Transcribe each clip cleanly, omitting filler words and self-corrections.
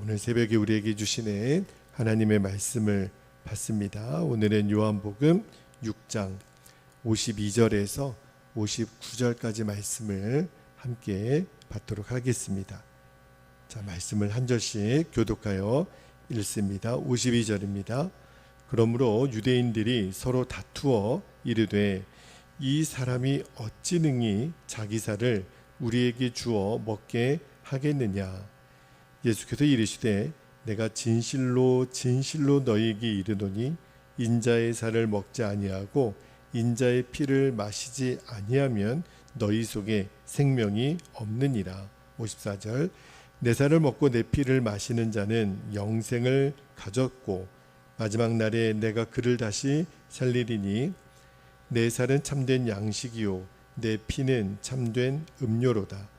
오늘 새벽에 우리에게 주시는 하나님의 말씀을 받습니다. 오늘은 요한복음 6장 52절에서 59절까지 말씀을 함께 받도록 하겠습니다. 말씀을 한 절씩 교독하여 읽습니다. 52절입니다. 그러므로 유대인들이 서로 다투어 이르되 이 사람이 어찌 능히 자기 살을 우리에게 주어 먹게 하겠느냐. 예수께서 이르시되 내가 진실로 진실로 너희에게 이르노니 인자의 살을 먹지 아니하고 인자의 피를 마시지 아니하면 너희 속에 생명이 없느니라. 54절 내 살을 먹고 내 피를 마시는 자는 영생을 가졌고 마지막 날에 내가 그를 다시 살리리니 내 살은 참된 양식이요 내 피는 참된 음료로다.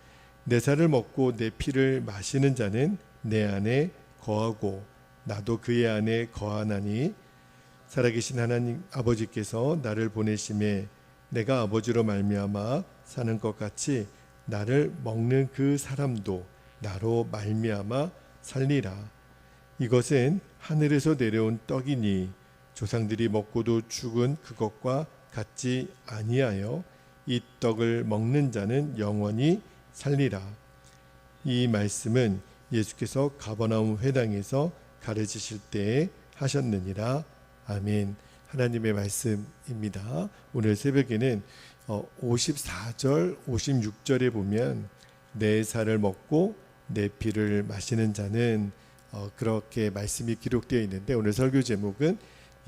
내 살을 먹고 내 피를 마시는 자는 내 안에 거하고 나도 그의 안에 거하나니 살아계신 하나님 아버지께서 나를 보내심에 내가 아버지로 말미암아 사는 것 같이 나를 먹는 그 사람도 나로 말미암아 살리라. 이것은 하늘에서 내려온 떡이니 조상들이 먹고도 죽은 그것과 같지 아니하여 이 떡을 먹는 자는 영원히 살리라. 이 말씀은 예수께서 가버나움 회당에서 가르치실 때에 하셨느니라. 아멘. 하나님의 말씀입니다. 오늘 새벽에는 54절 56절에 보면 내 살을 먹고 내 피를 마시는 자는 그렇게 말씀이 기록되어 있는데, 오늘 설교 제목은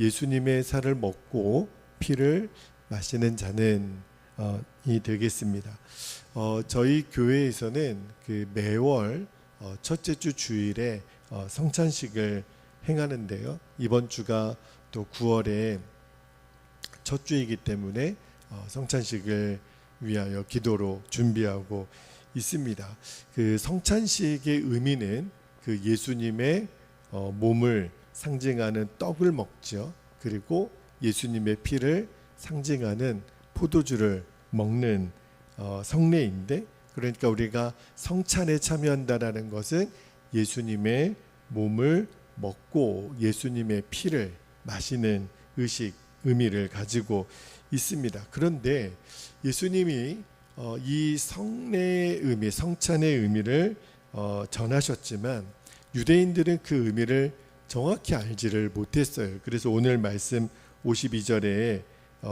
예수님의 살을 먹고 피를 마시는 자는 이 되겠습니다. 저희 교회에서는 그 매월 첫째 주 주일에 성찬식을 행하는데요. 이번 주가 또 9월에 첫 주이기 때문에 성찬식을 위하여 기도로 준비하고 있습니다. 그 성찬식의 의미는 그 예수님의 몸을 상징하는 떡을 먹죠. 그리고 예수님의 피를 상징하는 포도주를 먹는 성례인데, 그러니까 우리가 성찬에 참여한다라는 것은 예수님의 몸을 먹고 예수님의 피를 마시는 의미를 가지고 있습니다. 그런데 예수님이 이 성례의 의미, 성찬의 의미를 전하셨지만 유대인들은 그 의미를 정확히 알지를 못했어요. 그래서 오늘 말씀 52절에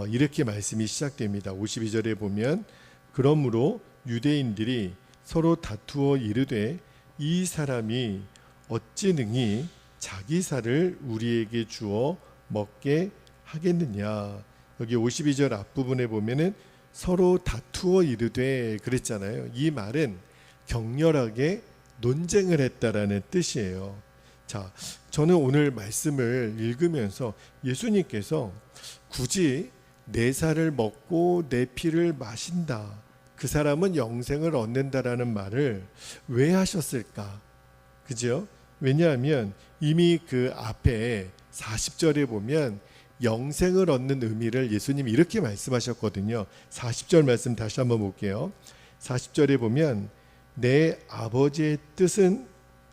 이렇게 말씀이 시작됩니다. 52절에 보면 그러므로 유대인들이 서로 다투어 이르되 이 사람이 어찌 능히 자기 살을 우리에게 주어 먹게 하겠느냐. 여기 52절 앞부분에 보면은 서로 다투어 이르되 그랬잖아요. 이 말은 격렬하게 논쟁을 했다라는 뜻이에요. 저는 오늘 말씀을 읽으면서 예수님께서 굳이 내 살을 먹고 내 피를 마신다, 그 사람은 영생을 얻는다라는 말을 왜 하셨을까? 그죠? 왜냐하면 이미 그 앞에 40절에 보면 영생을 얻는 의미를 예수님이 이렇게 말씀하셨거든요. 40절 말씀 다시 한번 볼게요. 40절에 보면 내 아버지의 뜻은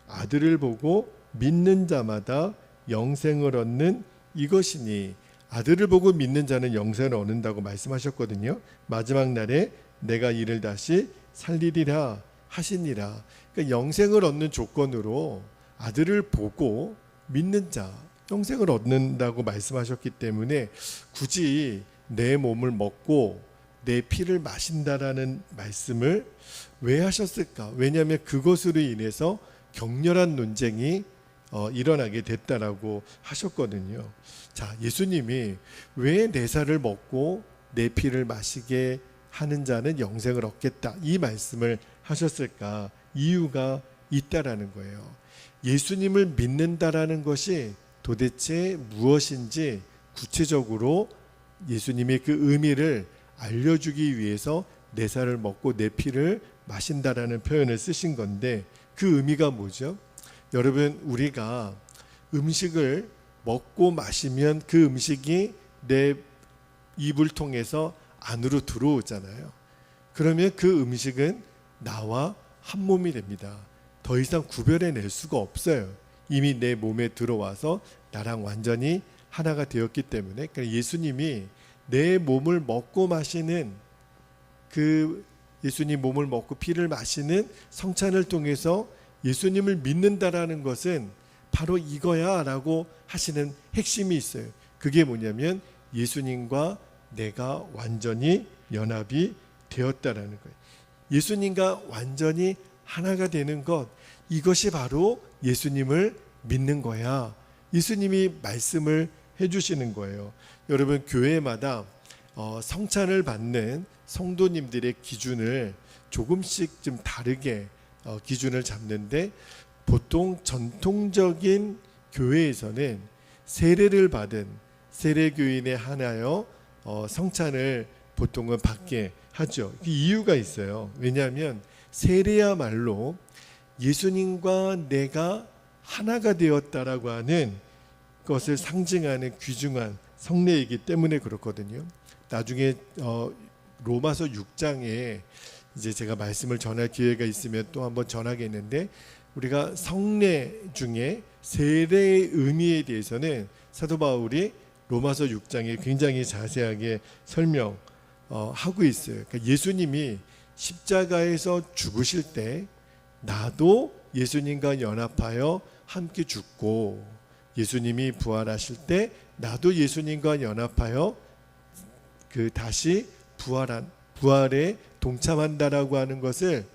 아들을 보고 믿는 자마다 영생을 얻는 이것이니, 아들을 보고 믿는 자는 영생을 얻는다고 말씀하셨거든요. 마지막 날에 내가 이를 다시 살리리라 하시니라. 그러니까 영생을 얻는 조건으로 아들을 보고 믿는 자, 영생을 얻는다고 말씀하셨기 때문에 굳이 내 몸을 먹고 내 피를 마신다라는 말씀을 왜 하셨을까? 왜냐하면 그것으로 인해서 격렬한 논쟁이 일어나게 됐다라고 하셨거든요. 예수님이 왜 내 살을 먹고 내 피를 마시게 하는 자는 영생을 얻겠다, 이 말씀을 하셨을까? 이유가 있다라는 거예요. 예수님을 믿는다라는 것이 도대체 무엇인지 구체적으로 예수님의 그 의미를 알려주기 위해서 내 살을 먹고 내 피를 마신다라는 표현을 쓰신 건데, 그 의미가 뭐죠? 여러분, 우리가 음식을 먹고 마시면 그 음식이 내 입을 통해서 안으로 들어오잖아요. 그러면 그 음식은 나와 한 몸이 됩니다. 더 이상 구별해낼 수가 없어요. 이미 내 몸에 들어와서 나랑 완전히 하나가 되었기 때문에. 그러니까 예수님이 내 몸을 먹고 마시는, 그 예수님 몸을 먹고 피를 마시는 성찬을 통해서 예수님을 믿는다라는 것은 바로 이거야 라고 하시는 핵심이 있어요. 그게 뭐냐면 예수님과 내가 완전히 연합이 되었다라는 거예요. 예수님과 완전히 하나가 되는 것, 이것이 바로 예수님을 믿는 거야. 예수님이 말씀을 해주시는 거예요. 여러분, 교회마다 성찬을 받는 성도님들의 기준을 조금씩 좀 다르게 기준을 잡는데, 보통 전통적인 교회에서는 세례를 받은 세례교인에 한하여 성찬을 보통은 받게 하죠. 이유가 있어요. 왜냐하면 세례야말로 예수님과 내가 하나가 되었다라고 하는 것을 상징하는 귀중한 성례이기 때문에 그렇거든요. 나중에 로마서 6장에 이제 제가 말씀을 전할 기회가 있으면 또 한번 전하겠는데, 우리가 성례 중에 세례의 의미에 대해서는 사도 바울이 로마서 6장에 굉장히 자세하게 설명하고 있어요. 그러니까 예수님이 십자가에서 죽으실 때 나도 예수님과 연합하여 함께 죽고, 예수님이 부활하실 때 나도 예수님과 연합하여 다시 부활에 동참한다라고 하는 것을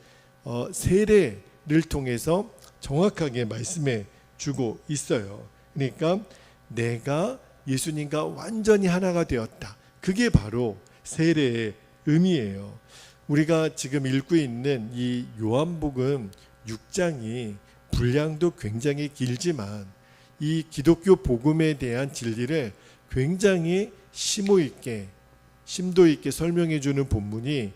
세례를 통해서 정확하게 말씀해 주고 있어요. 그러니까 내가 예수님과 완전히 하나가 되었다. 그게 바로 세례의 의미예요. 우리가 지금 읽고 있는 이 요한복음 6장이 분량도 굉장히 길지만 이 기독교 복음에 대한 진리를 굉장히 심도 있게 설명해 주는 본문이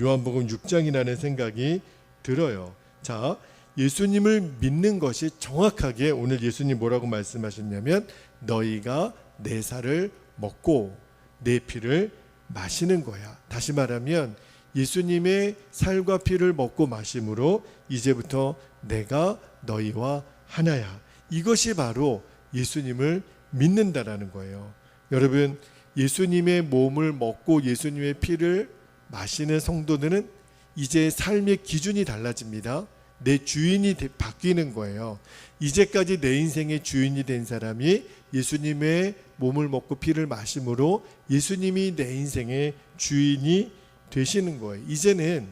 요한복음 6장이라는 생각이 들어요. 자, 예수님을 믿는 것이 정확하게 오늘 예수님 뭐라고 말씀하셨냐면 너희가 내 살을 먹고 내 피를 마시는 거야. 다시 말하면 예수님의 살과 피를 먹고 마심으로 이제부터 내가 너희와 하나야. 이것이 바로 예수님을 믿는다라는 거예요. 여러분, 예수님의 몸을 먹고 예수님의 피를 마시는 성도들은 이제 삶의 기준이 달라집니다. 내 주인이 바뀌는 거예요. 이제까지 내 인생의 주인이 된 사람이 예수님의 몸을 먹고 피를 마심으로 예수님이 내 인생의 주인이 되시는 거예요. 이제는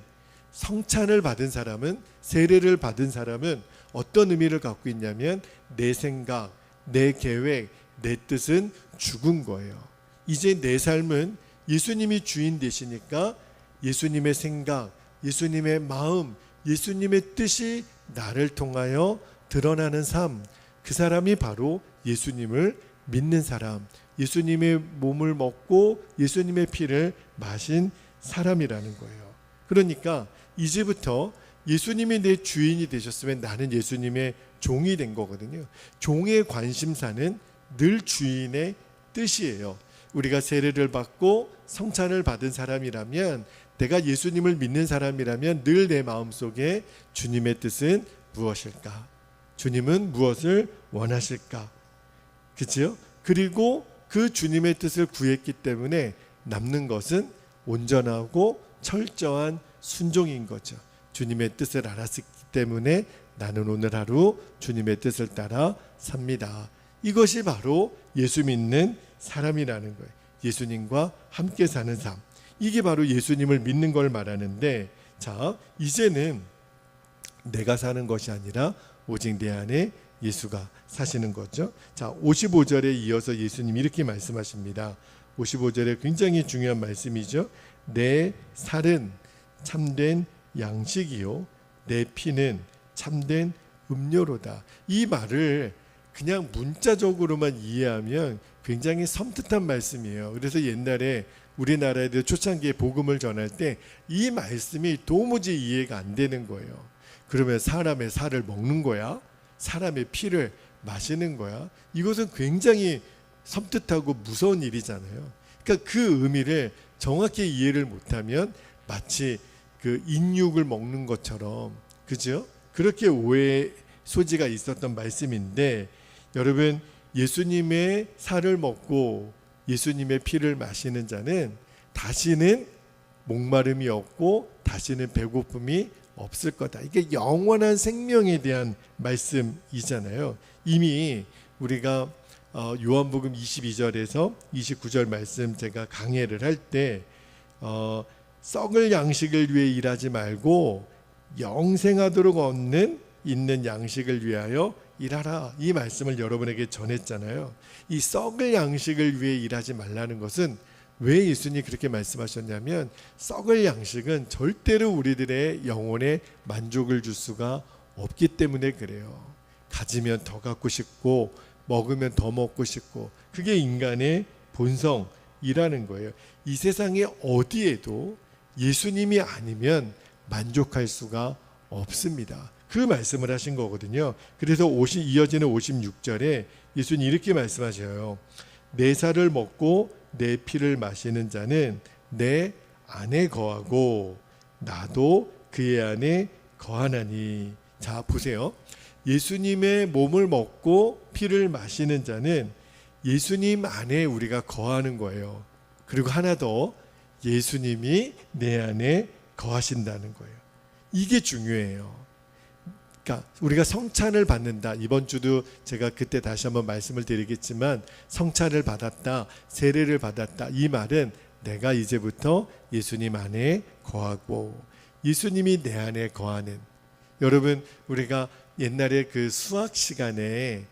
성찬을 받은 사람은, 세례를 받은 사람은 어떤 의미를 갖고 있냐면 내 생각, 내 계획, 내 뜻은 죽은 거예요. 이제 내 삶은 예수님이 주인 되시니까 예수님의 생각, 예수님의 마음, 예수님의 뜻이 나를 통하여 드러나는 삶, 그 사람이 바로 예수님을 믿는 사람, 예수님의 몸을 먹고 예수님의 피를 마신 사람이라는 거예요. 그러니까 이제부터 예수님이 내 주인이 되셨으면 나는 예수님의 종이 된 거거든요. 종의 관심사는 늘 주인의 뜻이에요. 우리가 세례를 받고 성찬을 받은 사람이라면, 내가 예수님을 믿는 사람이라면 늘 내 마음속에 주님의 뜻은 무엇일까? 주님은 무엇을 원하실까? 그렇죠? 그리고 그 주님의 뜻을 구했기 때문에 남는 것은 온전하고 철저한 순종인 거죠. 주님의 뜻을 알았기 때문에 나는 오늘 하루 주님의 뜻을 따라 삽니다. 이것이 바로 예수 믿는 사람이라는 거예요. 예수님과 함께 사는 삶. 이게 바로 예수님을 믿는 걸 말하는데, 자, 이제는 내가 사는 것이 아니라 오직 내 안에 예수가 사시는 거죠. 자, 55절에 이어서 예수님이 이렇게 말씀하십니다. 55절에 굉장히 중요한 말씀이죠. 내 살은 참된 양식이요 내 피는 참된 음료로다. 이 말을 그냥 문자적으로만 이해하면 굉장히 섬뜩한 말씀이에요. 그래서 옛날에 우리나라에도 초창기에 복음을 전할 때 이 말씀이 도무지 이해가 안 되는 거예요. 그러면 사람의 살을 먹는 거야? 사람의 피를 마시는 거야? 이것은 굉장히 섬뜩하고 무서운 일이잖아요. 그러니까 그 의미를 정확히 이해를 못하면 마치 그 인육을 먹는 것처럼, 그죠? 그렇게 오해 소지가 있었던 말씀인데, 여러분, 예수님의 살을 먹고 예수님의 피를 마시는 자는 다시는 목마름이 없고 다시는 배고픔이 없을 거다. 이게 영원한 생명에 대한 말씀이잖아요. 이미 우리가 요한복음 22절에서 29절 말씀 제가 강해를 할 때 썩을 양식을 위해 일하지 말고 영생하도록 얻는 있는 양식을 위하여 일하라, 이 말씀을 여러분에게 전했잖아요. 이 썩을 양식을 위해 일하지 말라는 것은 왜 예수님이 그렇게 말씀하셨냐면, 썩을 양식은 절대로 우리들의 영혼에 만족을 줄 수가 없기 때문에 그래요. 가지면 더 갖고 싶고 먹으면 더 먹고 싶고, 그게 인간의 본성이라는 거예요. 이 세상에 어디에도 예수님이 아니면 만족할 수가 없습니다. 그 말씀을 하신 거거든요. 그래서 이어지는 56절에 예수님 이렇게 말씀하셔요. 내 살을 먹고 내 피를 마시는 자는 내 안에 거하고 나도 그의 안에 거하나니. 자, 보세요. 예수님의 몸을 먹고 피를 마시는 자는 예수님 안에 우리가 거하는 거예요. 그리고 하나 더, 예수님이 내 안에 거하신다는 거예요. 이게 중요해요. 그러니까 우리가 성찬을 받는다. 이번 주도 제가 그때 다시 한번 말씀을 드리겠지만, 성찬을 받았다, 세례를 받았다, 이 말은 내가 이제부터 예수님 안에 거하고 예수님이 내 안에 거하는. 여러분, 우리가 옛날에 그 수학 시간에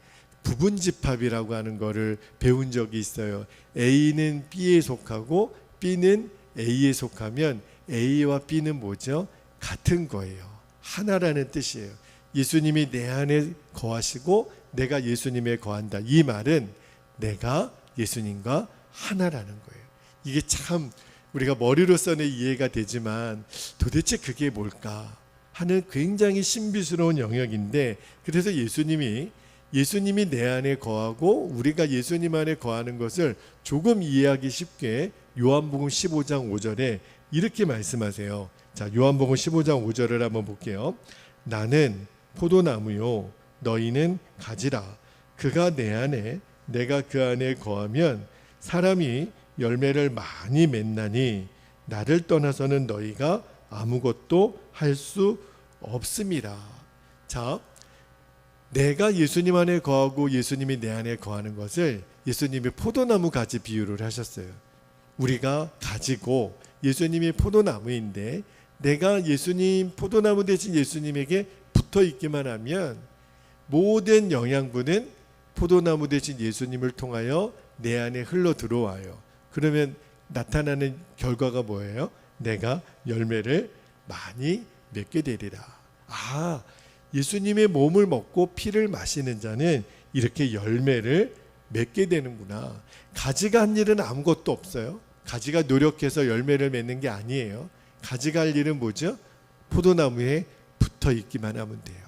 부분집합이라고 하는 거를 배운 적이 있어요. A는 B에 속하고 B는 A에 속하면 A와 B는 뭐죠? 같은 거예요. 하나라는 뜻이에요. 예수님이 내 안에 거하시고 내가 예수님에 거한다. 이 말은 내가 예수님과 하나라는 거예요. 이게 참 우리가 머리로서는 이해가 되지만 도대체 그게 뭘까 하는 굉장히 신비스러운 영역인데, 그래서 예수님이 내 안에 거하고 우리가 예수님 안에 거하는 것을 조금 이해하기 쉽게 요한복음 15장 5절에 이렇게 말씀하세요. 자, 요한복음 15장 5절을 한번 볼게요. 나는 포도나무요 너희는 가지라. 그가 내 안에 내가 그 안에 거하면 사람이 열매를 많이 맺나니 나를 떠나서는 너희가 아무것도 할 수 없습니다. 자, 내가 예수님 안에 거하고 예수님이 내 안에 거하는 것을 예수님이 포도나무 가지 비유를 하셨어요. 우리가 가지고 예수님이 포도나무인데 내가 예수님 포도나무 대신 예수님에게 붙어 있기만 하면 모든 영양분은 포도나무 대신 예수님을 통하여 내 안에 흘러 들어와요. 그러면 나타나는 결과가 뭐예요? 내가 열매를 많이 맺게 되리라. 아, 예수님의 몸을 먹고 피를 마시는 자는 이렇게 열매를 맺게 되는구나. 가지가 한 일은 아무것도 없어요. 가지가 노력해서 열매를 맺는 게 아니에요. 가지가 할 일은 뭐죠? 포도나무에 붙어 있기만 하면 돼요.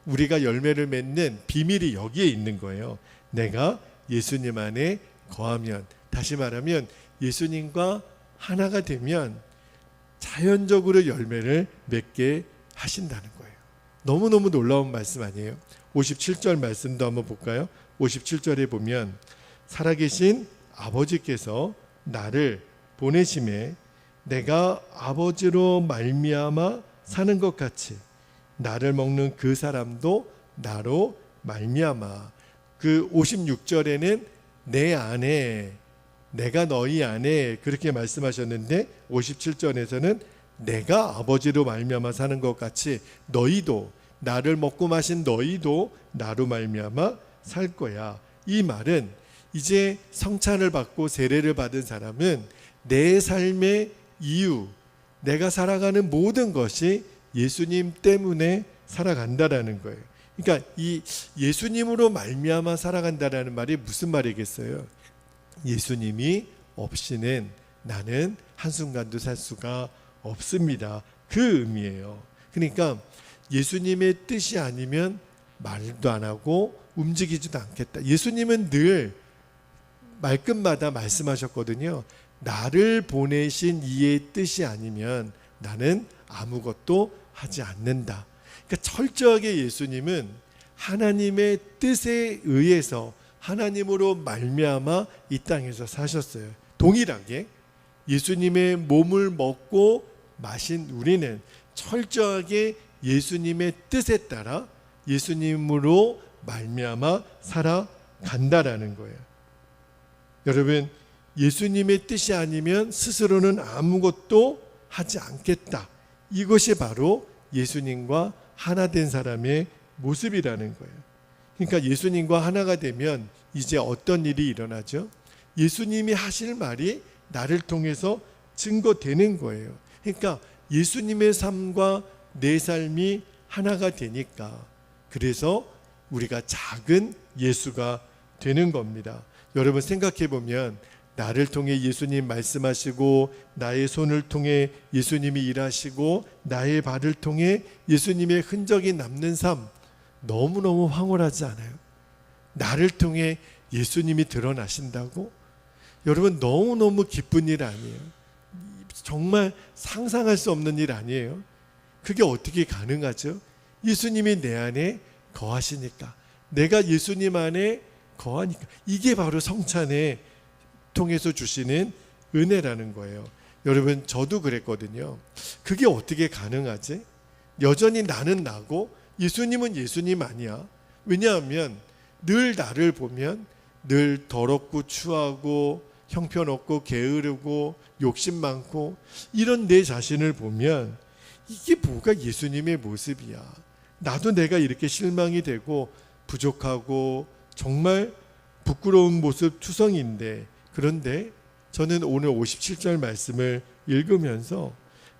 우리가 열매를 맺는 비밀이 여기에 있는 거예요. 내가 예수님 안에 거하면, 다시 말하면 예수님과 하나가 되면 자연적으로 열매를 맺게 하신다는 거예요. 너무너무 놀라운 말씀 아니에요? 57절 말씀도 한번 볼까요? 57절에 보면 살아계신 아버지께서 나를 보내심에 내가 아버지로 말미암아 사는 것 같이 나를 먹는 그 사람도 나로 말미암아. 그 56절에는 내 안에, 내가 너희 안에 그렇게 말씀하셨는데 57절에서는 내가 아버지로 말미암아 사는 것 같이 너희도, 나를 먹고 마신 너희도 나로 말미암아 살 거야. 이 말은 이제 성찬을 받고 세례를 받은 사람은 내 삶의 이유, 내가 살아가는 모든 것이 예수님 때문에 살아간다라는 거예요. 그러니까 이 예수님으로 말미암아 살아간다라는 말이 무슨 말이겠어요? 예수님이 없이는 나는 한순간도 살 수가 없습니다. 그 의미예요. 그러니까 예수님의 뜻이 아니면 말도 안 하고 움직이지도 않겠다. 예수님은 늘 말끝마다 말씀하셨거든요. 나를 보내신 이의 뜻이 아니면 나는 아무것도 하지 않는다. 그러니까 철저하게 예수님은 하나님의 뜻에 의해서 하나님으로 말미암아 이 땅에서 사셨어요. 동일하게 예수님의 몸을 먹고 마신 우리는 철저하게 예수님의 뜻에 따라 예수님으로 말미암아 살아간다라는 거예요. 여러분, 예수님의 뜻이 아니면 스스로는 아무것도 하지 않겠다. 이것이 바로 예수님과 하나 된 사람의 모습이라는 거예요. 그러니까 예수님과 하나가 되면 이제 어떤 일이 일어나죠? 예수님이 하실 말이 나를 통해서 증거되는 거예요. 그러니까 예수님의 삶과 내 삶이 하나가 되니까, 그래서 우리가 작은 예수가 되는 겁니다. 여러분 생각해 보면 나를 통해 예수님 말씀하시고, 나의 손을 통해 예수님이 일하시고, 나의 발을 통해 예수님의 흔적이 남는 삶, 너무너무 황홀하지 않아요? 나를 통해 예수님이 드러나신다고? 여러분, 너무너무 기쁜 일 아니에요? 정말 상상할 수 없는 일 아니에요? 그게 어떻게 가능하죠? 예수님이 내 안에 거하시니까, 내가 예수님 안에 거하니까. 이게 바로 성찬에 통해서 주시는 은혜라는 거예요. 여러분, 저도 그랬거든요. 그게 어떻게 가능하지? 여전히 나는 나고 예수님은 예수님 아니야. 왜냐하면 늘 나를 보면 늘 더럽고 추하고 형편없고 게으르고 욕심 많고 이런 내 자신을 보면 이게 뭐가 예수님의 모습이야. 나도 내가 이렇게 실망이 되고 부족하고 정말 부끄러운 모습 투성인데, 그런데 저는 오늘 57절 말씀을 읽으면서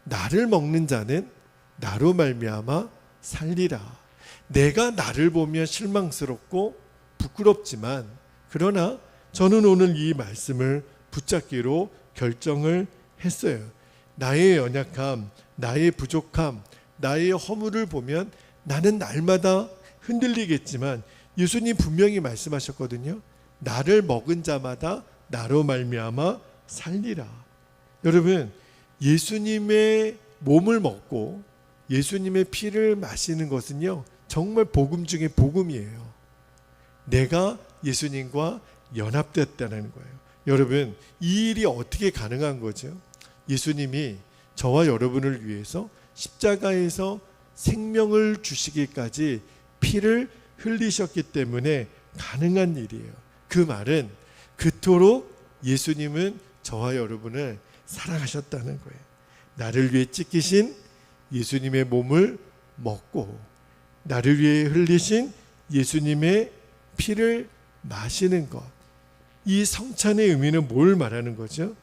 나를 먹는 자는 나로 말미암아 살리라. 내가 나를 보면 실망스럽고 부끄럽지만, 그러나 저는 오늘 이 말씀을 붙잡기로 결정을 했어요. 나의 연약함, 나의 부족함, 나의 허물을 보면 나는 날마다 흔들리겠지만 예수님 분명히 말씀하셨거든요. 나를 먹은 자마다 나로 말미암아 살리라. 여러분, 예수님의 몸을 먹고 예수님의 피를 마시는 것은요, 정말 복음 중에 복음이에요. 내가 예수님과 연합됐다는 거예요. 여러분, 이 일이 어떻게 가능한 거죠? 예수님이 저와 여러분을 위해서 십자가에서 생명을 주시기까지 피를 흘리셨기 때문에 가능한 일이에요. 그 말은 그토록 예수님은 저와 여러분을 사랑하셨다는 거예요. 나를 위해 찢기신 예수님의 몸을 먹고 나를 위해 흘리신 예수님의 피를 마시는 것, 이 성찬의 의미는 뭘 말하는 거죠?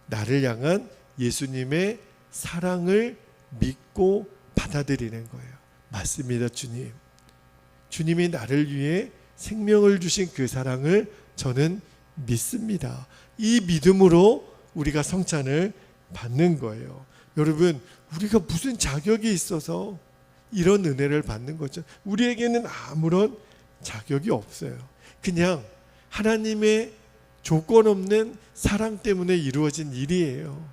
나를 향한 예수님의 사랑을 믿고 받아들이는 거예요. 맞습니다, 주님. 주님이 나를 위해 생명을 주신 그 사랑을 저는 믿습니다. 이 믿음으로 우리가 성찬을 받는 거예요. 여러분, 우리가 무슨 자격이 있어서 이런 은혜를 받는 거죠? 우리에게는 아무런 자격이 없어요. 그냥 하나님의 조건 없는 사랑 때문에 이루어진 일이에요.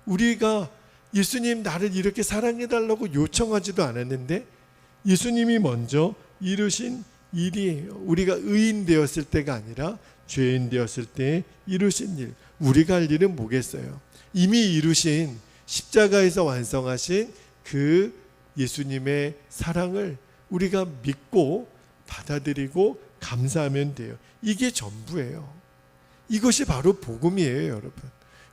우리가 예수님 나를 이렇게 사랑해달라고 요청하지도 않았는데 예수님이 먼저 이루신 일이에요. 우리가 의인 되었을 때가 아니라 죄인 되었을 때 이루신 일. 우리가 할 일은 뭐겠어요? 이미 이루신 십자가에서 완성하신 그 예수님의 사랑을 우리가 믿고 받아들이고 감사하면 돼요. 이게 전부예요. 이것이 바로 복음이에요, 여러분.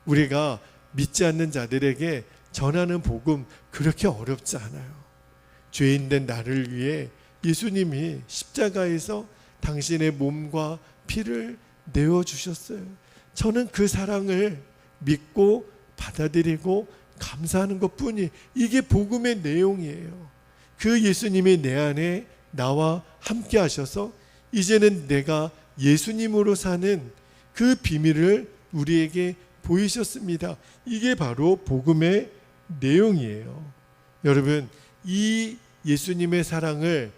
우리가 믿지 않는 자들에게 전하는 복음 그렇게 어렵지 않아요. 죄인된 나를 위해 예수님이 십자가에서 당신의 몸과 피를 내어주셨어요. 저는 그 사랑을 믿고 받아들이고 감사하는 것뿐이, 이게 복음의 내용이에요. 그 예수님이 내 안에 나와 함께 하셔서 이제는 내가 예수님으로 사는 그 비밀을 우리에게 보이셨습니다. 이게 바로 복음의 내용이에요. 여러분, 이 예수님의 사랑을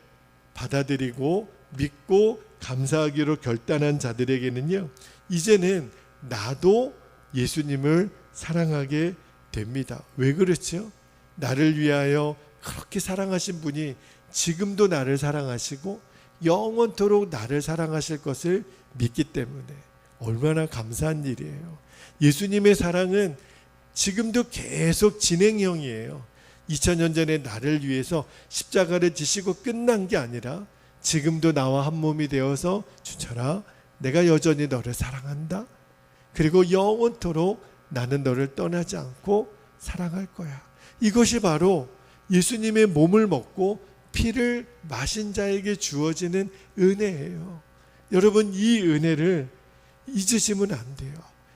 받아들이고 믿고 감사하기로 결단한 자들에게는요, 이제는 나도 예수님을 사랑하게 됩니다. 왜 그렇죠? 나를 위하여 그렇게 사랑하신 분이 지금도 나를 사랑하시고 영원토록 나를 사랑하실 것을 믿기 때문에 얼마나 감사한 일이에요. 예수님의 사랑은 지금도 계속 진행형이에요. 2000년 전에 나를 위해서 십자가를 지시고 끝난 게 아니라 지금도 나와 한 몸이 되어서 주철아, 내가 여전히 너를 사랑한다. 그리고 영원토록 나는 너를 떠나지 않고 사랑할 거야. 이것이 바로 예수님의 몸을 먹고 피를 마신 자에게 주어지는 은혜예요. 여러분, 이 은혜를 잊으시면 안 돼요.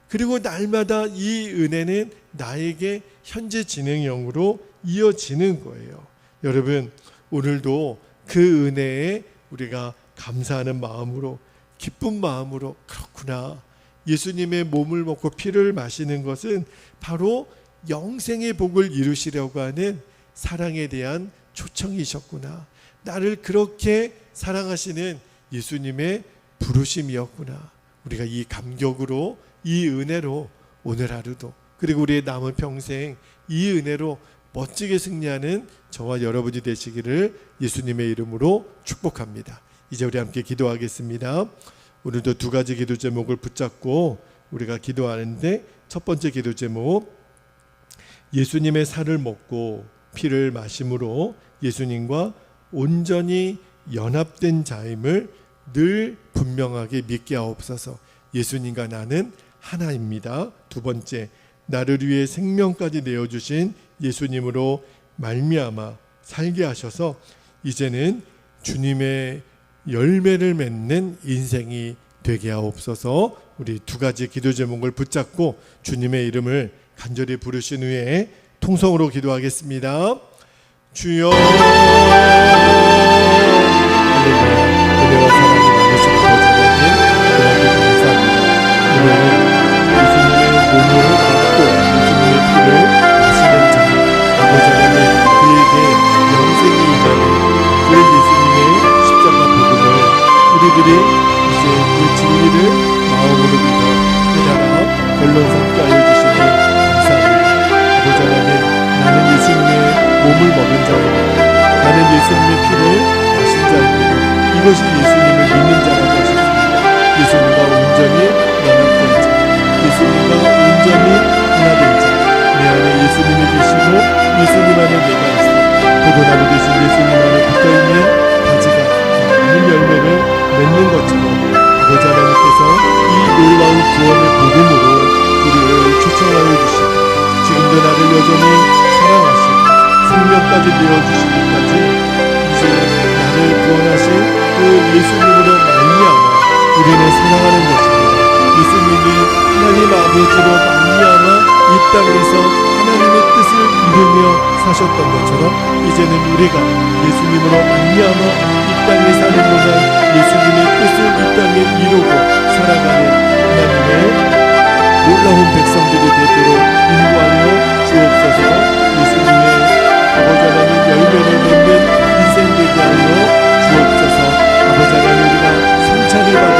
그리고 날마다 이 은혜는 나에게 현재 진행형으로 이어지는 거예요. 여러분, 오늘도 그 은혜에 우리가 감사하는 마음으로, 기쁜 마음으로, 그렇구나, 예수님의 몸을 먹고 피를 마시는 것은 바로 영생의 복을 이루시려고 하는 사랑에 대한 초청이셨구나, 나를 그렇게 사랑하시는 예수님의 부르심이었구나. 우리가 이 감격으로, 이 은혜로 오늘 하루도, 그리고 우리의 남은 평생 이 은혜로 멋지게 승리하는 저와 여러분이 되시기를 예수님의 이름으로 축복합니다. 이제 우리 함께 기도하겠습니다. 오늘도 두 가지 기도 제목을 붙잡고 우리가 기도하는데, 첫 번째 기도 제목, 예수님의 살을 먹고 피를 마심으로 예수님과 온전히 연합된 자임을 늘 분명하게 믿게 하옵소서. 예수님과 나는 하나입니다. 두 번째, 나를 위해 생명까지 내어주신 예수님으로 말미암아 살게 하셔서 이제는 주님의 열매를 맺는 인생이 되게 하옵소서. 우리 두 가지 기도 제목을 붙잡고 주님의 이름을 간절히 부르신 후에 통성으로 기도하겠습니다. 주여, 은혜와 사랑이 많으신 아버지 하나님, 그만큼 감사합니다. 오늘은 예수님의 몸을 먹고 예수님의 피를 마시는 자, 아버지 하나님, 그에게 영생이 임하는 그 예수님의 십자가 복음을 우리들이 이제 그 진리를 마음으로 믿어 깨달아 결론 삼게 하여 주시니 감사합니다. 아버지 하나님, 나는 예수님의 몸을 먹은 자입니다. 나는 예수님의 피를 마신 자입니다. 이것이 예수님을 믿는 자라고 하셨습니다. 예수님과 온전히 연합된 자, 예수님과 온전히 하나된 자, 내 안에 예수님이 계시고 예수님 안에 내가 있어 포도나무 되신 예수님 안에 붙어있는 가지가 많은 열매를 맺는 것처럼 아버지 하나님께서 이 놀라운 구원의 복음으로 우리를 초청하여 주시고 지금도 나를 여전히 사랑하시고 생명까지 내어주시기까지 이제 나를 구원하신 그 예수님으로 말미암아 우리는 사랑하는 것입니다. 예수님이 하나님 아버지로 말미암아 이 땅에서 하나님의 뜻을 이루며 사셨던 것처럼 이제는 우리가 예수님으로 말미암아 이 땅에 사는 동안 예수님의 뜻을 이 땅에 이루고 살아가는 하나님의 놀라운 백성들이 되도록 인도하여 주옵소서. 예수님의 아버지 하나님 열매를 맺는 인생 되게 하여 주옵소서. 아버지 하나님, 우리가 성찬을 받은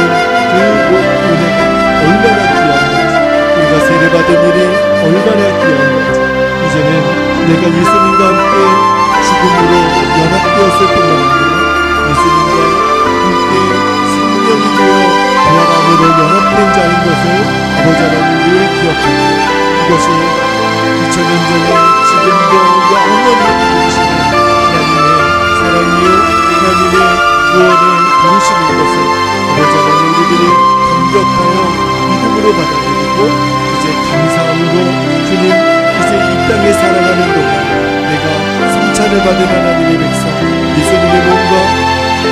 그 은혜가 얼마나 귀한 건지, 우리가 세례받은 일이 얼마나 귀한 건지, 이제는 내가 예수님과 함께 죽음으로 연합되었을 뿐만 아니라 예수님과 함께 생명이 되어 부활함으로 연합된 자인 것을 아버지 하나님 늘 기억합니다. 이것이 2000년 전에 지금도 영원히 부르시는 하나님의 사랑이요 하나님의 구원의 부르심인 것을 아버지 하나님 우리들이 감격하여 믿음으로 받아들이고 이제 감사함으로 주님, 이제 이 땅에 살아가는 동안 내가 성찬을 받은 하나님의 백성, 예수님의 몸과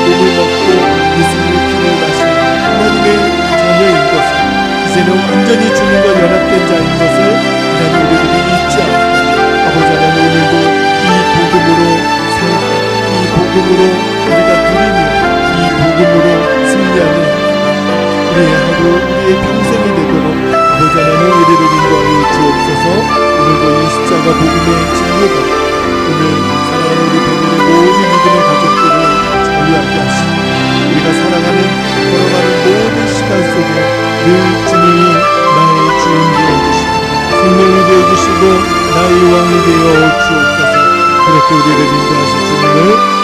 몸을 먹고 예수님의 피를 마신 하나님의 자녀인 것을, 이제는 완전히 주님과 연합된 자인 것을 하나님 우리들이 잊지 않고 아버지 하나님 오늘도 이 복음으로 살고 이 복음으로 우리가 누리며 이 복음으로 승리하는 우리의 하루, 우리의 평생이 되도록 아버지 하나님 우리를 인도하여 주옵소서. 오늘도 이 십자가 복음의 진리가 오늘 사랑하는 우리 배들의 모든 믿음의 가족들을 자유하게 하시고 우리가 살아가는 걸어가는 모든 시간 속에 늘 주님이 나의 주인 되어주시고 생명이 되어주시고 나의 왕이 되어 주옵소서. 그렇게 또 우리를 인도하실 주님을